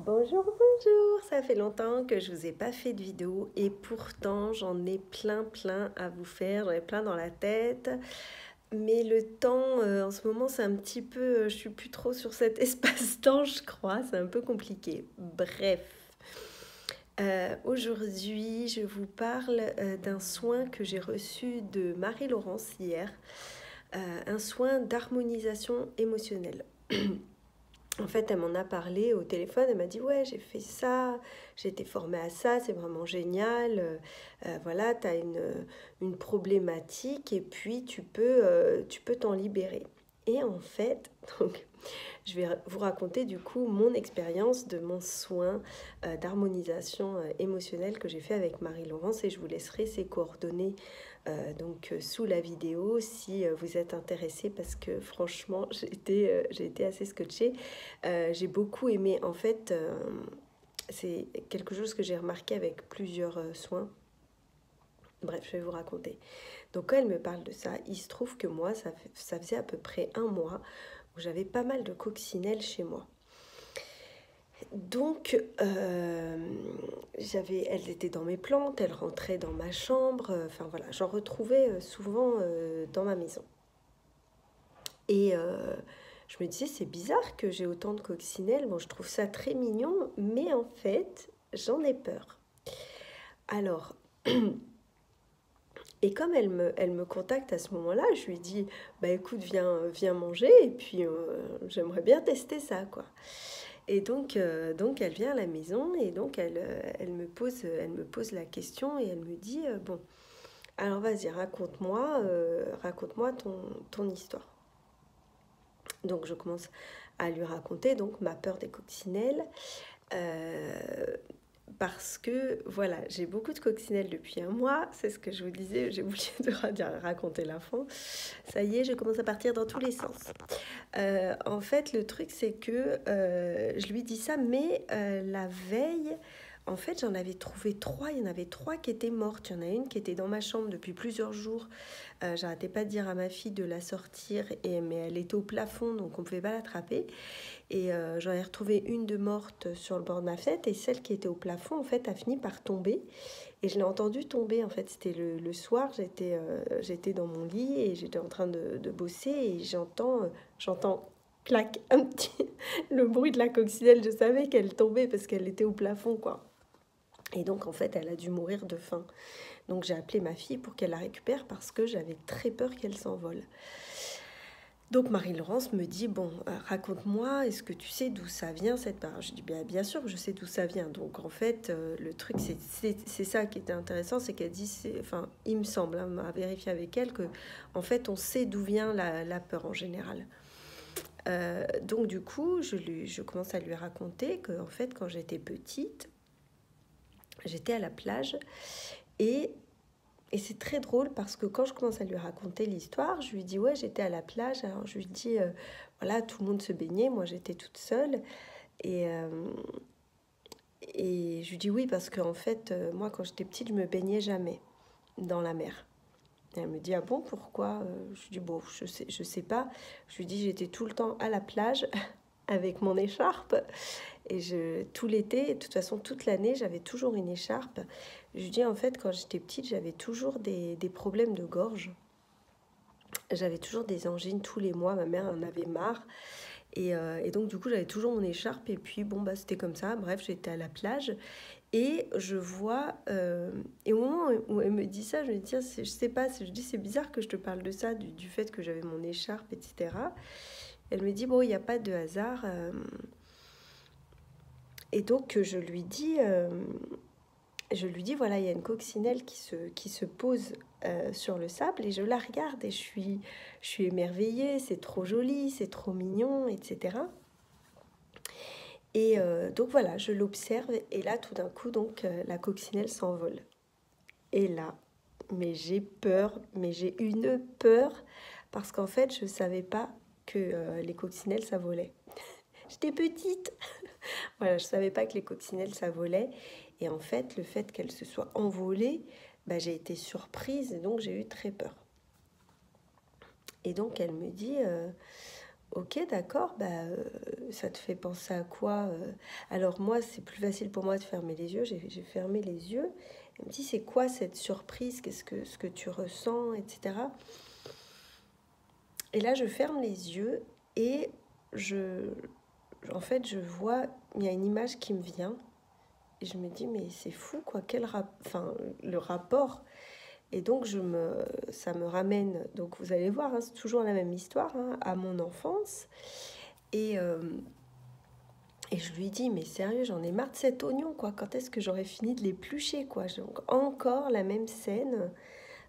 Bonjour, bonjour, ça fait longtemps que je vous ai pas fait de vidéo et pourtant j'en ai plein à vous faire, j'en ai plein dans la tête. Mais le temps, en ce moment, c'est un petit peu, je suis plus trop sur cet espace-temps, je crois, c'est un peu compliqué. Bref, aujourd'hui, je vous parle d'un soin que j'ai reçu de Marie-Laurence hier, un soin d'harmonisation émotionnelle. En fait, elle m'en a parlé au téléphone, elle m'a dit ouais, j'ai fait ça, j'ai été formée à ça, c'est vraiment génial. Voilà, tu as une problématique et puis tu peux t'en libérer. Et en fait, donc, je vais vous raconter du coup mon expérience de mon soin d'harmonisation émotionnelle que j'ai fait avec Marie-Laurence et je vous laisserai ses coordonnées sous la vidéo si vous êtes intéressé parce que franchement j'ai été assez scotchée. J'ai beaucoup aimé en fait, c'est quelque chose que j'ai remarqué avec plusieurs soins. Bref, je vais vous raconter. Donc quand elle me parle de ça, il se trouve que moi, ça faisait à peu près un mois où j'avais pas mal de coccinelles chez moi. Donc, elles étaient dans mes plantes, elles rentraient dans ma chambre, enfin voilà, j'en retrouvais souvent dans ma maison. Et je me disais, c'est bizarre que j'ai autant de coccinelles, bon, je trouve ça très mignon, mais en fait, j'en ai peur. Alors, et comme elle me contacte à ce moment-là, je lui dis, bah écoute, viens manger, et puis j'aimerais bien tester ça, quoi. Et donc elle vient à la maison, et donc elle me pose la question, et elle me dit, bon, alors vas-y, raconte-moi ton histoire. Donc je commence à lui raconter donc ma peur des coccinelles. Euh, Parce que voilà, j'ai beaucoup de coccinelles depuis un mois, c'est ce que je vous disais, j'ai oublié de raconter la fin. Ça y est, je commence à partir dans tous les sens. En fait, le truc, c'est que je lui dis ça, mais la veille, en fait, j'en avais trouvé trois. Il y en avait trois qui étaient mortes. Il y en a une qui était dans ma chambre depuis plusieurs jours. J'arrêtais pas de dire à ma fille de la sortir, mais elle était au plafond, donc on ne pouvait pas l'attraper. Et j'en ai retrouvé une de morte sur le bord de ma fenêtre, et celle qui était au plafond, en fait, a fini par tomber. Et je l'ai entendue tomber, en fait, c'était le soir, j'étais dans mon lit et j'étais en train de bosser, et j'entends clac, un petit, le bruit de la coccinelle, je savais qu'elle tombait parce qu'elle était au plafond, quoi. Et donc, en fait, elle a dû mourir de faim. Donc, j'ai appelé ma fille pour qu'elle la récupère parce que j'avais très peur qu'elle s'envole. Donc Marie-Laurence me dit, bon, raconte-moi, est-ce que tu sais d'où ça vient cette part? Je dis, bien sûr que je sais d'où ça vient. Donc en fait, le truc, c'est ça qui était intéressant, c'est qu'elle dit, enfin, il me semble, hein, à vérifier avec elle, que en fait, on sait d'où vient la peur en général. Donc du coup, je commence à lui raconter que en fait, quand j'étais petite, j'étais à la plage et Et c'est très drôle parce que quand je commence à lui raconter l'histoire, je lui dis ouais, j'étais à la plage. Alors je lui dis voilà, tout le monde se baignait, moi j'étais toute seule. Et, euh, et je lui dis oui parce qu'en fait, moi quand j'étais petite, je me baignais jamais dans la mer. Et elle me dit ah bon, pourquoi? Je lui dis bon, je sais pas. Je lui dis j'étais tout le temps à la plage avec mon écharpe. Et tout l'été, de toute façon toute l'année, j'avais toujours une écharpe. Je lui dis en fait quand j'étais petite, j'avais toujours des problèmes de gorge. J'avais toujours des angines tous les mois, ma mère en avait marre. Et donc du coup j'avais toujours mon écharpe et puis bon bah c'était comme ça, bref j'étais à la plage et je vois, et au moment où elle me dit ça, je me dis tiens je sais pas, je dis c'est bizarre que je te parle de ça, du fait que j'avais mon écharpe etc. Elle me dit bon il n'y a pas de hasard, et donc je lui dis voilà il y a une coccinelle qui se pose sur le sable et je la regarde et je suis émerveillée, c'est trop joli, c'est trop mignon, etc. Et donc voilà, je l'observe et là tout d'un coup donc la coccinelle s'envole. Et là, mais j'ai peur, mais j'ai une peur parce qu'en fait je savais pas que les coccinelles ça volait. J'étais petite, voilà, je savais pas que les coccinelles ça volait et en fait le fait qu'elles se soient envolées, bah, j'ai été surprise et donc j'ai eu très peur. Et donc elle me dit ok, d'accord, ça te fait penser à quoi Alors moi, c'est plus facile pour moi de fermer les yeux. J'ai fermé les yeux. Elle me dit, c'est quoi cette surprise? Ce que tu ressens, etc. Et là, je ferme les yeux et je, en fait, je vois, il y a une image qui me vient. Et je me dis, mais c'est fou, quoi, enfin, le rapport. Et donc, ça me ramène, donc vous allez voir, hein, c'est toujours la même histoire, hein, à mon enfance. Et, euh, et je lui dis, mais sérieux, j'en ai marre de cet oignon, quoi. Quand est-ce que j'aurais fini de l'éplucher, quoi? Donc, encore la même scène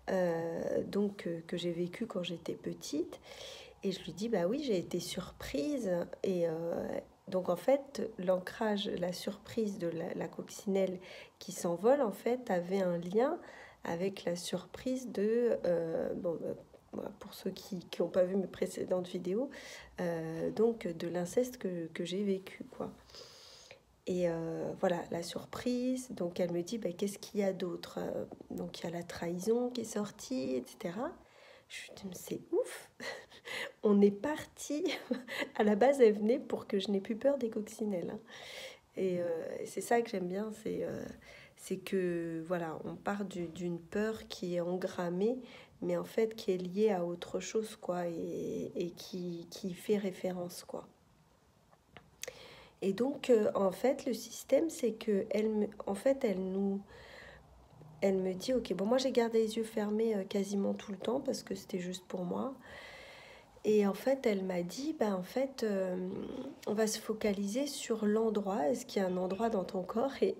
que j'ai vécue quand j'étais petite. Et je lui dis, bah oui, j'ai été surprise. Donc en fait, l'ancrage, la surprise de la coccinelle qui s'envole, en fait, avait un lien avec la surprise pour ceux qui n'ont pas vu mes précédentes vidéos, donc de l'inceste que j'ai vécu, quoi. Et voilà, la surprise. Donc elle me dit, bah, qu'est-ce qu'il y a d'autre? Donc il y a la trahison qui est sortie, etc. Je lui dis, mais c'est ouf. On est parti. À la base, elle venait pour que je n'ai plus peur des coccinelles, hein. C'est ça que j'aime bien, c'est que voilà, on part d'une peur qui est engrammée, mais en fait qui est liée à autre chose, quoi, et qui fait référence, quoi. Et donc, en fait, le système, c'est que en fait, elle me dit, ok, bon, moi j'ai gardé les yeux fermés quasiment tout le temps parce que c'était juste pour moi. Et en fait, elle m'a dit, on va se focaliser sur l'endroit. Est-ce qu'il y a un endroit dans ton corps? Et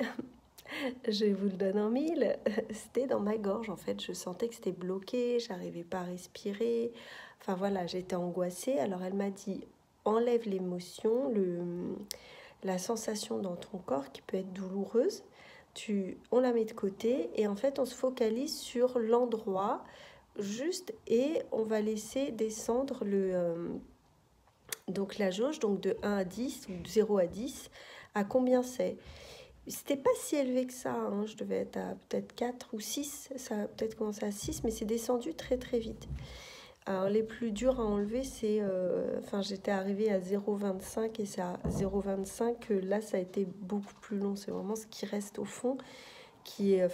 je vous le donne en mille. C'était dans ma gorge, en fait. Je sentais que c'était bloqué, j'arrivais pas à respirer. Enfin voilà, j'étais angoissée. Alors elle m'a dit, enlève l'émotion, la sensation dans ton corps qui peut être douloureuse. On la met de côté et en fait, on se focalise sur l'endroit juste et on va laisser descendre donc la jauge, donc de 1 à 10 ou de 0 à 10, à combien c'est. C'était pas si élevé que ça, hein. Je devais être à peut-être 4 ou 6, ça a peut-être commencé à 6, mais c'est descendu très très vite. Alors les plus durs à enlever, j'étais arrivée à 0,25 et c'est à 0,25 que là ça a été beaucoup plus long. C'est vraiment ce qui reste au fond,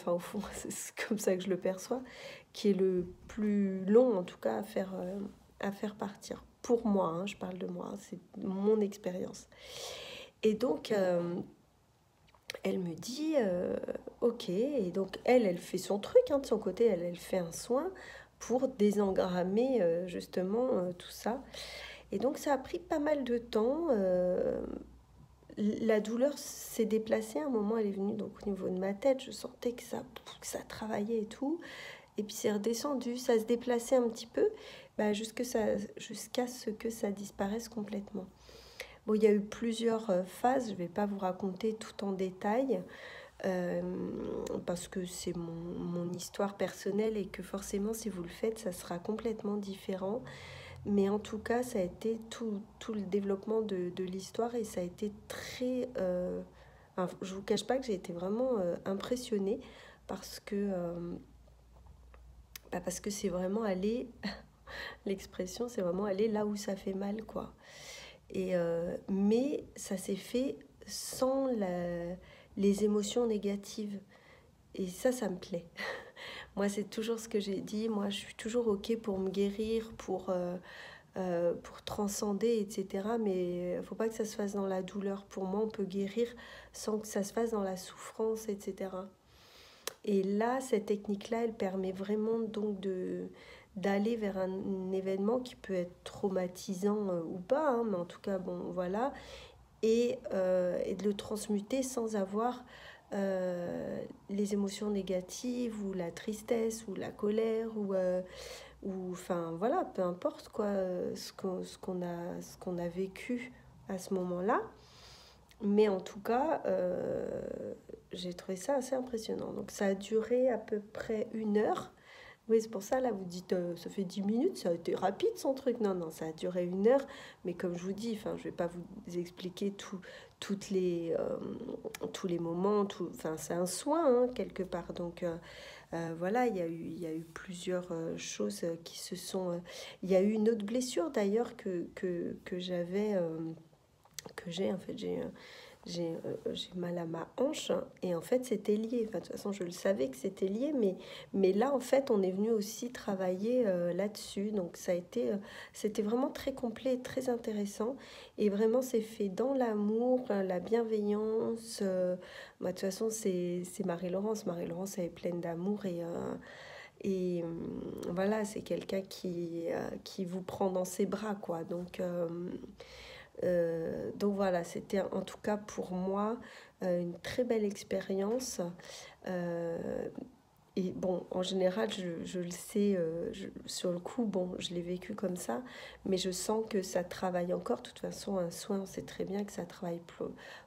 au fond, c'est comme ça que je le perçois, qui est le plus long en tout cas à faire partir. Pour moi, hein, je parle de moi, c'est mon expérience. Et donc, elle me dit, ok, et donc elle fait son truc, hein, de son côté, elle fait un soin pour désengrammer justement tout ça. Et donc ça a pris pas mal de temps. La douleur s'est déplacée, à un moment elle est venue donc au niveau de ma tête, je sentais que ça travaillait et tout. Et puis c'est redescendu, ça se déplaçait un petit peu jusqu'à ce que ça disparaisse complètement. Bon, il y a eu plusieurs phases, je ne vais pas vous raconter tout en détail, euh, parce que c'est mon histoire personnelle et que forcément si vous le faites, ça sera complètement différent. Mais en tout cas, ça a été tout le développement de l'histoire et ça a été très... enfin, je ne vous cache pas que j'ai été vraiment impressionnée parce parce que c'est vraiment aller... L'expression, c'est vraiment aller là où ça fait mal, quoi. Mais ça s'est fait sans les émotions négatives. Et ça me plaît. Moi, c'est toujours ce que j'ai dit. Moi, je suis toujours OK pour me guérir, pour transcender, etc. Mais il ne faut pas que ça se fasse dans la douleur. Pour moi, on peut guérir sans que ça se fasse dans la souffrance, etc. Et là, cette technique-là, elle permet vraiment donc d'aller vers un événement qui peut être traumatisant ou pas, hein, mais en tout cas, bon, voilà, et de le transmuter sans avoir les émotions négatives ou la tristesse ou la colère ou enfin voilà, peu importe quoi, ce qu'on a vécu à ce moment-là. Mais en tout cas, j'ai trouvé ça assez impressionnant. Donc ça a duré à peu près 1 heure. Oui, c'est pour ça, là, vous dites, ça fait 10 minutes, ça a été rapide son truc. Non, non, ça a duré 1 heure, mais comme je vous dis, enfin, je vais pas vous expliquer toutes tous les moments, enfin, c'est un soin, hein, quelque part. Donc, voilà, il y a eu plusieurs choses qui se sont... il y a eu une autre blessure, d'ailleurs, que j'avais, que j'ai, en fait, j'ai mal à ma hanche et en fait c'était lié. Enfin, de toute façon je le savais que c'était lié, mais là en fait on est venu aussi travailler là-dessus. Donc ça a été, c'était vraiment très complet, très intéressant et vraiment c'est fait dans l'amour, la bienveillance. Bah, de toute façon c'est Marie-Laurence. Marie-Laurence elle est pleine d'amour voilà, c'est quelqu'un qui vous prend dans ses bras quoi. Donc voilà, c'était en tout cas pour moi une très belle expérience. Euh, et bon, en général, je le sais, sur le coup, bon, je l'ai vécu comme ça, mais je sens que ça travaille encore. De toute façon, un soin, on sait très bien que ça travaille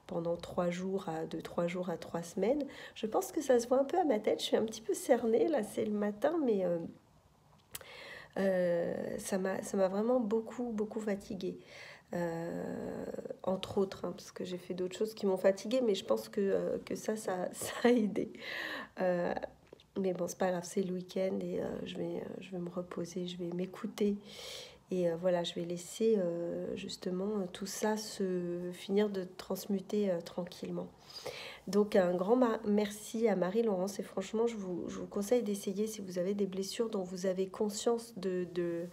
pendant 3 jours, de 3 jours à 3 semaines. Je pense que ça se voit un peu à ma tête, je suis un petit peu cernée, là c'est le matin, mais ça m'a vraiment beaucoup fatiguée. Entre autres, hein, parce que j'ai fait d'autres choses qui m'ont fatiguée, mais je pense que ça a aidé. Euh, mais bon, c'est pas grave, c'est le week-end et je vais me reposer, je vais m'écouter. Et voilà, je vais laisser justement tout ça se finir de transmuter tranquillement. Donc un grand merci à Marie-Laurence et franchement je vous conseille d'essayer si vous avez des blessures dont vous avez conscience de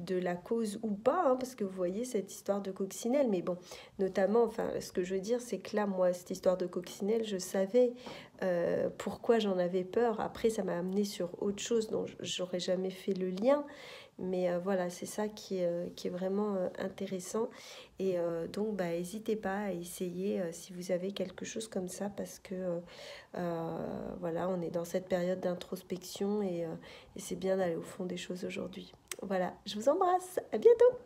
la cause ou pas, hein, parce que vous voyez cette histoire de coccinelle, mais bon, notamment, enfin, ce que je veux dire, c'est que là, moi, cette histoire de coccinelle, je savais pourquoi j'en avais peur. Après, ça m'a amené sur autre chose dont j'aurais jamais fait le lien, mais voilà, c'est ça qui est vraiment intéressant. Et donc, bah, n'hésitez pas à essayer si vous avez quelque chose comme ça, parce que voilà, on est dans cette période d'introspection et c'est bien d'aller au fond des choses aujourd'hui. Voilà, je vous embrasse, à bientôt.